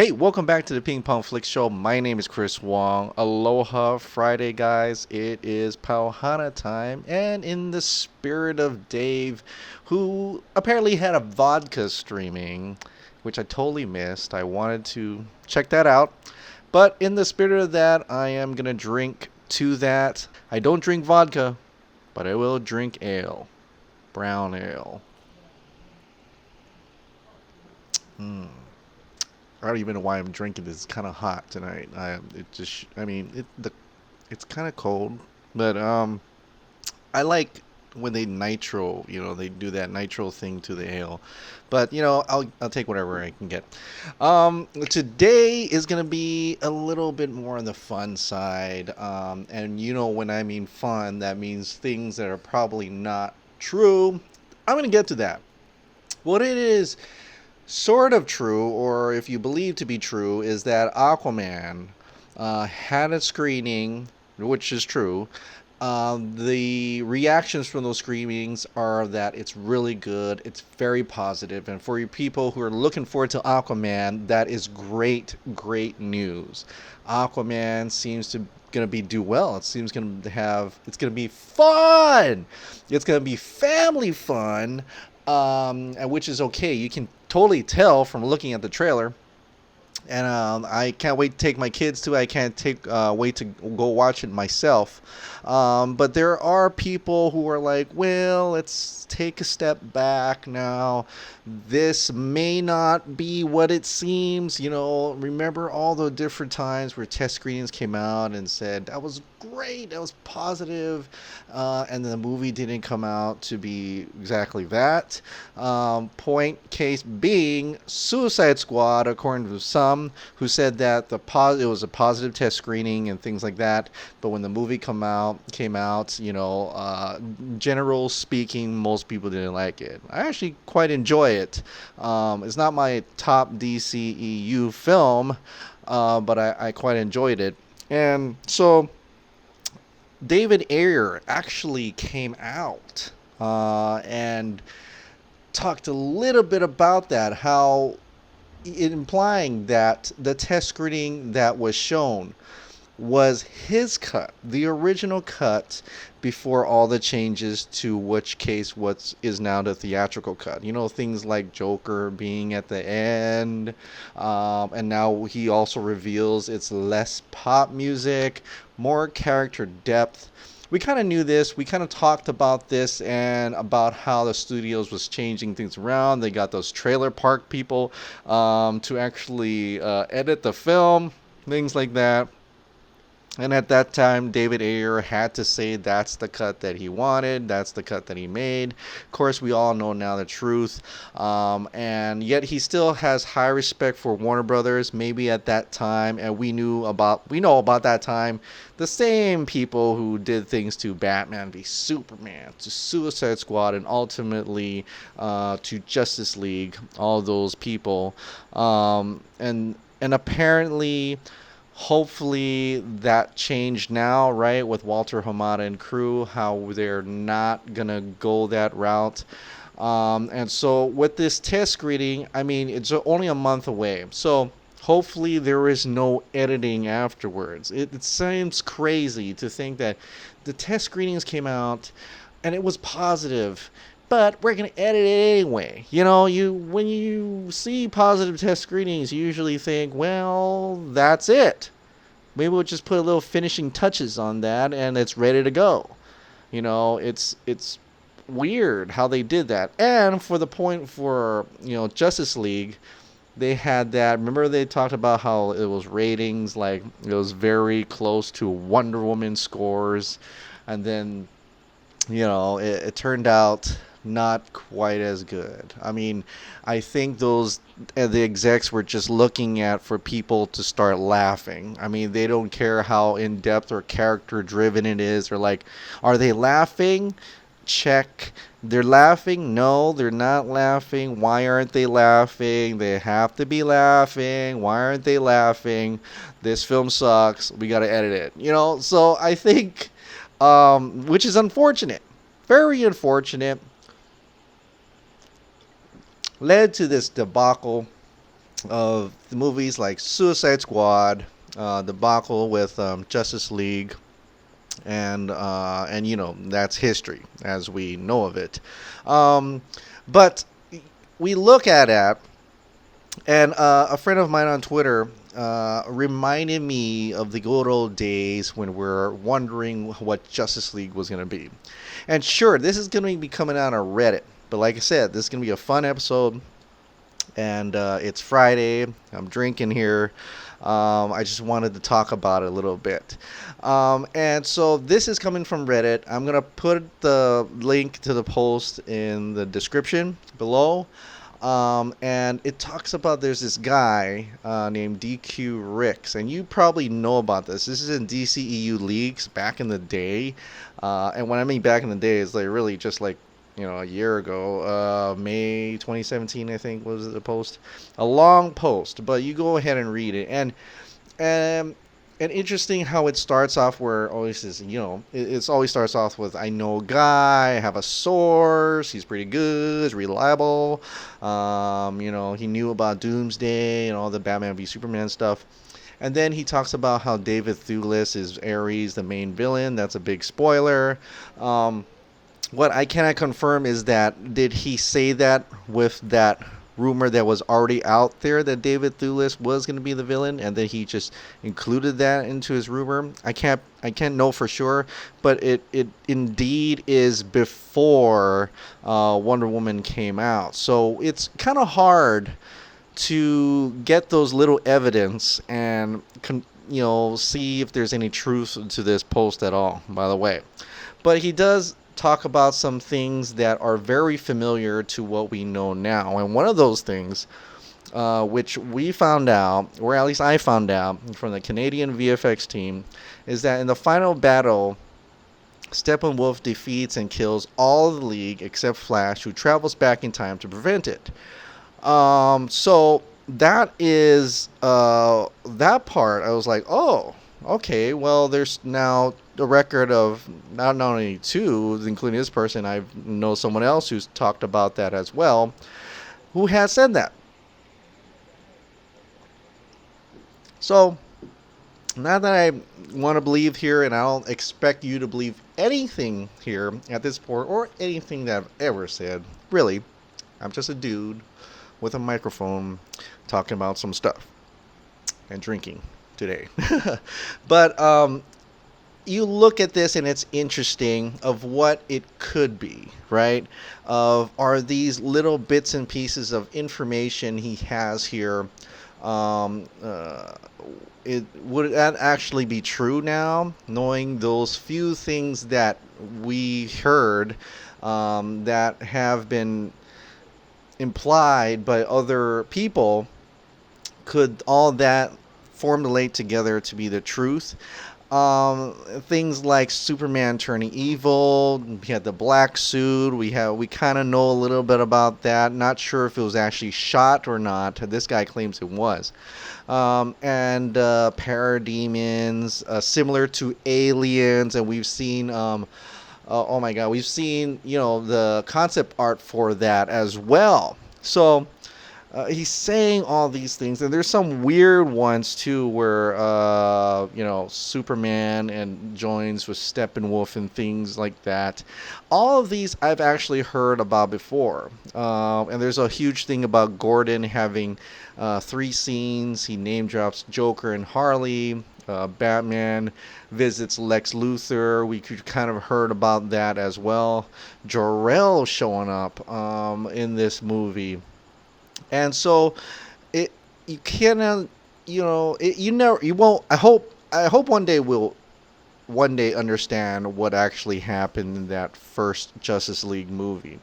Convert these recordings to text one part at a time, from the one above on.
Hey, welcome back to the Ping Pong Flick Show. My name is Chris Wong. Aloha Friday, guys. It is Pauhana time, and in the spirit of Dave, who apparently had a vodka streaming, which I totally missed. I wanted to check that out. But in the spirit of that, I am going to drink to that. I don't drink vodka, but I will drink ale. Brown ale. Hmm. I don't even know why I'm drinking this. It's kind of hot tonight. It's kind of cold, but I like when they nitro. They do that nitro thing to the ale. But I'll take whatever I can get. Today is gonna be a little bit more on the fun side. And when I mean fun, that means things that are probably not true. I'm gonna get to that. What it is sort of true, or if you believe to be true, is that Aquaman had a screening, which is true. The reactions from those screenings are that it's really good, it's very positive, and for you people who are looking forward to Aquaman, that is great, great news. Aquaman seems to gonna be do well. It seems it's gonna be fun. It's gonna be family fun, and which is okay. You can totally tell from looking at the trailer. And I can't wait to take my kids to it. I can't wait to go watch it myself. But there are people who are like, well, let's take a step back now. This may not be what it seems. Remember all the different times where test screenings came out and said, that was great, that was positive, and the movie didn't come out to be exactly that. Point case being Suicide Squad, according to some who said that it was a positive test screening and things like that, but when the movie came out, general speaking, most people didn't like it. I actually quite enjoy it. It's not my top DCEU film, but I quite enjoyed it. And so David Ayer actually came out and talked a little bit about that, how implying that the test screening that was shown was his cut, the original cut, before all the changes to which case what is now the theatrical cut. Things like Joker being at the end, and now he also reveals it's less pop music, more character depth. We kind of knew this. We kind of talked about this and about how the studios was changing things around. They got those trailer park people to actually edit the film, things like that. And at that time, David Ayer had to say that's the cut that he wanted. That's the cut that he made. Of course, we all know now the truth. And yet he still has high respect for Warner Brothers. Maybe at that time, and we know about that time, the same people who did things to Batman v Superman, to Suicide Squad, and ultimately to Justice League. All those people, and apparently, hopefully that changed now, right, with Walter Hamada and crew, how they're not gonna go that route. And so with this test screening, it's only a month away, so hopefully there is no editing afterwards. It seems crazy to think that the test screenings came out and it was positive, but we're going to edit it anyway. When you see positive test screenings, you usually think, well, that's it. Maybe we'll just put a little finishing touches on that and it's ready to go. It's weird how they did that. And for Justice League, they had that. Remember they talked about how it was ratings, like it was very close to Wonder Woman scores. And then, it turned out not quite as good. I think the execs were just looking for people to start laughing. They don't care how in-depth or character-driven it is. They're like, are they laughing? Check. They're laughing? No, they're not laughing. Why aren't they laughing? They have to be laughing. Why aren't they laughing? This film sucks. We gotta edit it. So I think, which is unfortunate. Very unfortunate. Led to this debacle of the movies like Suicide Squad, debacle with Justice League, and that's history as we know of it. Um, but we look at it, and a friend of mine on Twitter reminded me of the good old days when we're wondering what Justice League was going to be. And sure, this is going to be coming out on Reddit. But like I said, this is going to be a fun episode. And it's Friday. I'm drinking here. I just wanted to talk about it a little bit. And so this is coming from Reddit. I'm going to put the link to the post in the description below. And it talks about there's this guy named DQ Ricks, and you probably know about this. This is in DCEU leagues back in the day, and when I mean back in the day, it's like really just like a year ago, May 2017, I think was the post, a long post, but you go ahead and read it, and and interesting how it starts off where always is, it's always starts off with, I know a guy, I have a source, he's pretty good, he's reliable, he knew about Doomsday and all the Batman v Superman stuff. And then he talks about how David Thewlis is Ares, the main villain. That's a big spoiler. What I cannot confirm is that did he say that with that rumor that was already out there that David Thewlis was going to be the villain, and then he just included that into his rumor? I can't know for sure, but it indeed is before Wonder Woman came out, so it's kind of hard to get those little evidence and see if there's any truth to this post at all, by the way. But he does talk about some things that are very familiar to what we know now. And one of those things, which we found out, or at least I found out from the Canadian VFX team, is that in the final battle, Steppenwolf defeats and kills all the League except Flash, who travels back in time to prevent it. So that is that part. I was like, oh, okay, well, there's now a record of not only two, including this person. I know someone else who's talked about that as well, who has said that. So, not that I want to believe here, and I don't expect you to believe anything here at this point, or anything that I've ever said. Really, I'm just a dude with a microphone talking about some stuff and drinking today. But you look at this and it's interesting of what it could be, right? Are these little bits and pieces of information he has here, would that actually be true now, knowing those few things that we heard that have been implied by other people? Could all that formulate together to be the truth? Things like Superman turning evil. We had the black suit. We kind of know a little bit about that. Not sure if it was actually shot or not. This guy claims it was. And parademons, similar to aliens, and we've seen. Oh my God, we've seen the concept art for that as well. So he's saying all these things, and there's some weird ones too, where Superman and joins with Steppenwolf and things like that. All of these I've actually heard about before, and there's a huge thing about Gordon having 3 scenes. He name drops Joker and Harley. Batman visits Lex Luthor. We could kind of heard about that as well. Jor-El showing up in this movie. And so, you cannot, you won't. I hope one day we'll understand what actually happened in that first Justice League movie.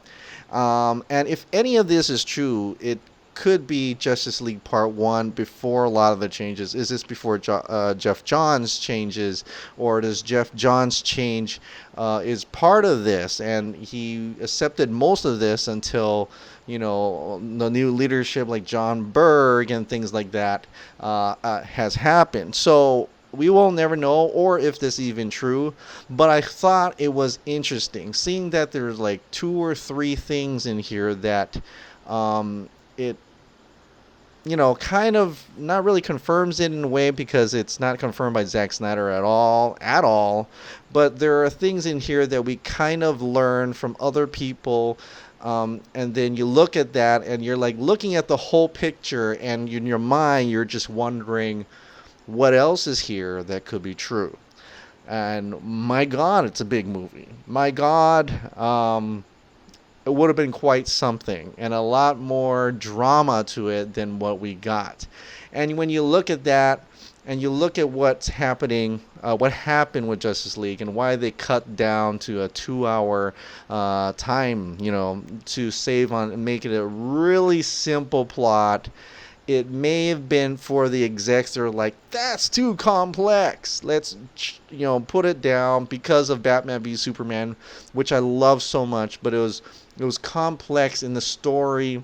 And if any of this is true, it could be Justice League Part 1 before a lot of the changes. Is this before Jeff Johns changes, or does Jeff Johns change is part of this, and he accepted most of this until the new leadership like John Berg and things like that has happened. So we will never know, or if this is even true. But I thought it was interesting seeing that there's like 2 or 3 things in here that it kind of not really confirms it in a way because it's not confirmed by Zack Snyder at all. But there are things in here that we kind of learn from other people. And then you look at that and you're like looking at the whole picture, and in your mind, you're just wondering what else is here that could be true. And my God, it's a big movie. My God, it would have been quite something and a lot more drama to it than what we got. And when you look at that and you look at what's happening, what happened with Justice League and why they cut down to a 2 hour time, to save on and make it a really simple plot. It may have been for the execs that are like, that's too complex. Let's, put it down because of Batman v Superman, which I love so much. But it was complex in the story.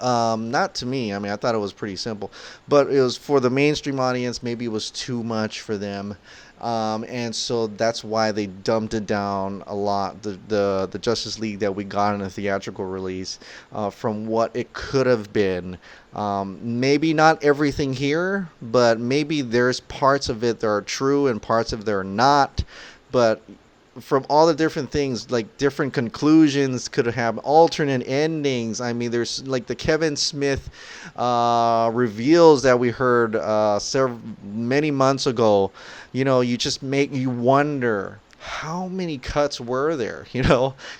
Not to me. I mean, I thought it was pretty simple, but it was for the mainstream audience. Maybe it was too much for them, and so that's why they dumped it down a lot. The Justice League that we got in a theatrical release, from what it could have been. Maybe not everything here, but maybe there's parts of it that are true and parts of it that are not. But from all the different things, like different conclusions could have alternate endings. I mean, there's like the Kevin Smith reveals that we heard many months ago. You just make you wonder how many cuts were there.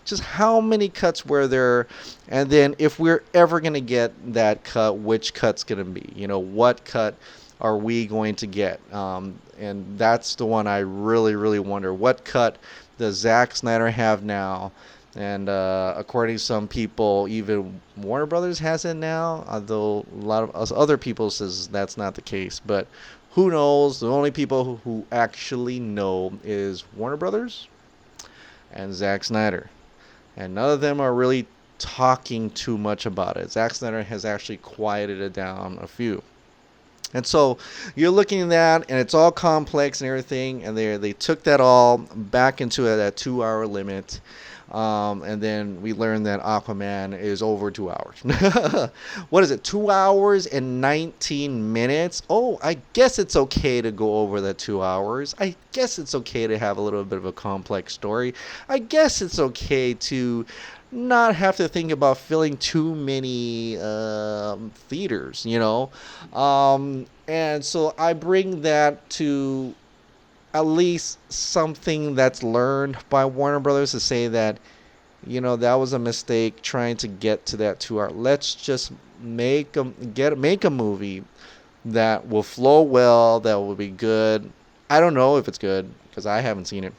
Just how many cuts were there, and then if we're ever gonna get that cut, which cut's gonna be? What cut are we going to get? And that's the one I really, really wonder. What cut does Zack Snyder have now? And according to some people, even Warner Brothers has it now, although a lot of us other people says that's not the case. But who knows? The only people who actually know is Warner Brothers and Zack Snyder. And none of them are really talking too much about it. Zack Snyder has actually quieted it down a few. And so you're looking at that, and it's all complex and everything, and they took that all back into that 2 hour limit. And then we learned that Aquaman is over 2 hours. What is it? 2 hours and 19 minutes? Oh, I guess it's okay to go over the 2 hours. I guess it's okay to have a little bit of a complex story. I guess it's okay to not have to think about filling too many theaters, and so I bring that to at least something that's learned by Warner Brothers to say that, that was a mistake trying to get to that 2 hour. Let's just make a movie that will flow well, that will be good. I don't know if it's good because I haven't seen it.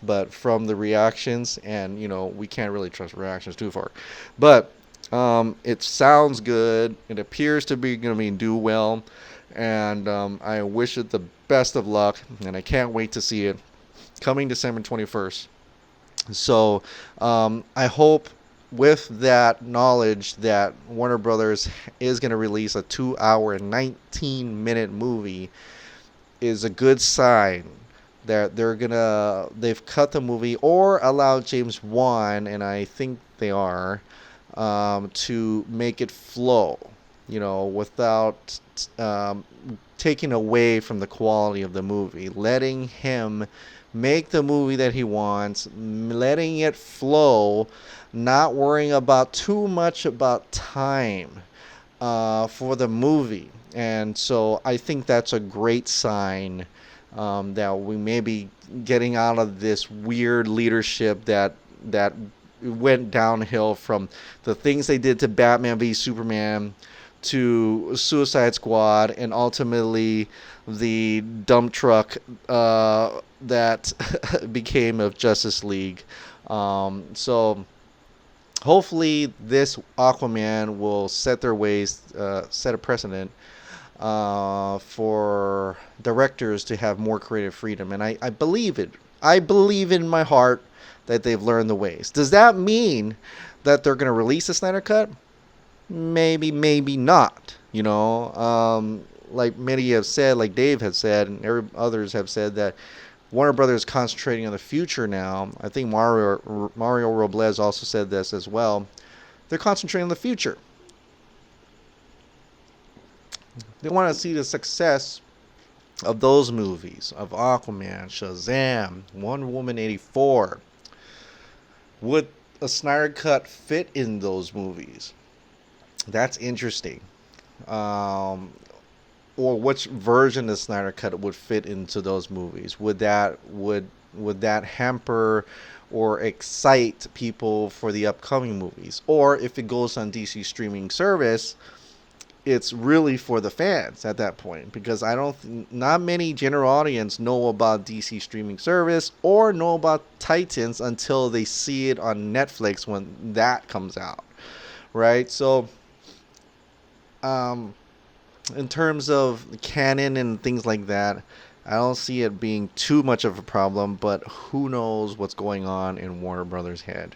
But from the reactions, and we can't really trust reactions too far, but it sounds good. It appears to be going to do well, and I wish it the best of luck, and I can't wait to see it coming December 21st. So I hope with that knowledge that Warner Brothers is going to release a 2 hour and 19 minute movie is a good sign that they've cut the movie or allowed James Wan, and I think they are, to make it flow, without taking away from the quality of the movie, letting him make the movie that he wants, letting it flow, not worrying about too much about time for the movie. And so I think that's a great sign that we may be getting out of this weird leadership that went downhill from the things they did to Batman v Superman to Suicide Squad, and ultimately the dump truck that became of Justice League. So hopefully this Aquaman will set a precedent for directors to have more creative freedom, and I believe it. I believe in my heart that they've learned the ways. Does that mean that they're going to release the Snyder Cut? Maybe, maybe not. Like many have said, like Dave has said, and others have said that Warner Brothers is concentrating on the future now. I think Mario Robles also said this as well. They're concentrating on the future. They want to see the success of those movies, of Aquaman, Shazam, Wonder Woman 84. Would a Snyder Cut fit in those movies? That's interesting. Um, or which version of Snyder Cut would fit into those movies? Would that hamper or excite people for the upcoming movies? Or if it goes on DC streaming service, it's really for the fans at that point, because not many general audience know about DC streaming service or know about Titans until they see it on Netflix when that comes out, right? So um in terms of canon and things like that, I don't see it being too much of a problem, but who knows what's going on in Warner Brothers' head.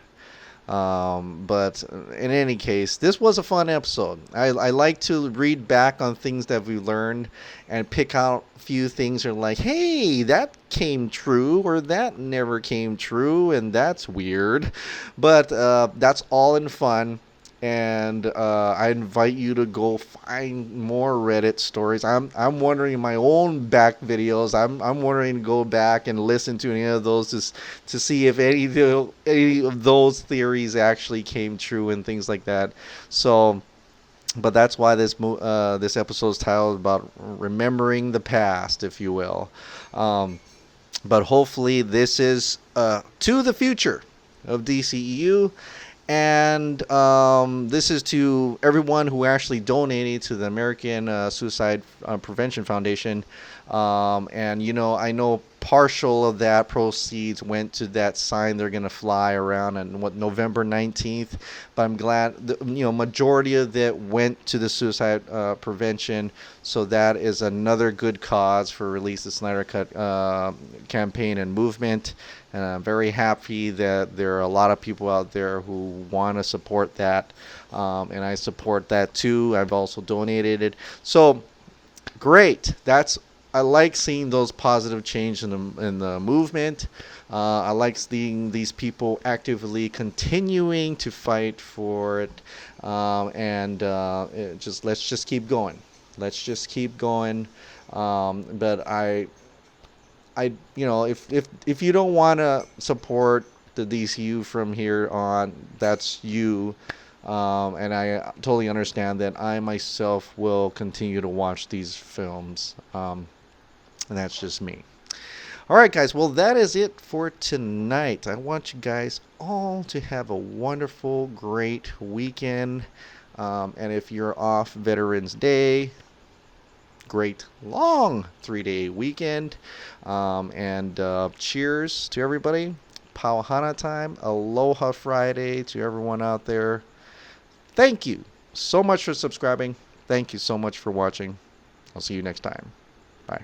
But in any case, this was a fun episode. I like to read back on things that we learned and pick out a few things that are like, hey, that came true, or that never came true, and that's weird. But that's all in fun. And I invite you to go find more Reddit stories. I'm wondering in my own back videos. I'm wondering to go back and listen to any of those to see if any of those theories actually came true and things like that. So, but that's why this episode is titled about remembering the past, if you will. But hopefully this is to the future of DCEU. And this is to everyone who actually donated to the American Suicide Prevention Foundation. And, I know partial of that proceeds went to that sign they're going to fly around on November 19th. But I'm glad, majority of that went to the suicide prevention. So that is another good cause for Release the Snyder Cut campaign and movement. And I'm very happy that there are a lot of people out there who want to support that. And I support that too. I've also donated it. So great. I like seeing those positive change in the movement. I like seeing these people actively continuing to fight for it. Let's just keep going. Let's just keep going. But if you don't want to support the DCU from here on, that's you. And I totally understand that. I myself will continue to watch these films. And that's just me. All right, guys. Well, that is it for tonight. I want you guys all to have a wonderful, great weekend. And if you're off Veterans Day, great long 3-day weekend. Cheers to everybody. Pauhana time. Aloha Friday to everyone out there. Thank you so much for subscribing. Thank you so much for watching. I'll see you next time. Bye.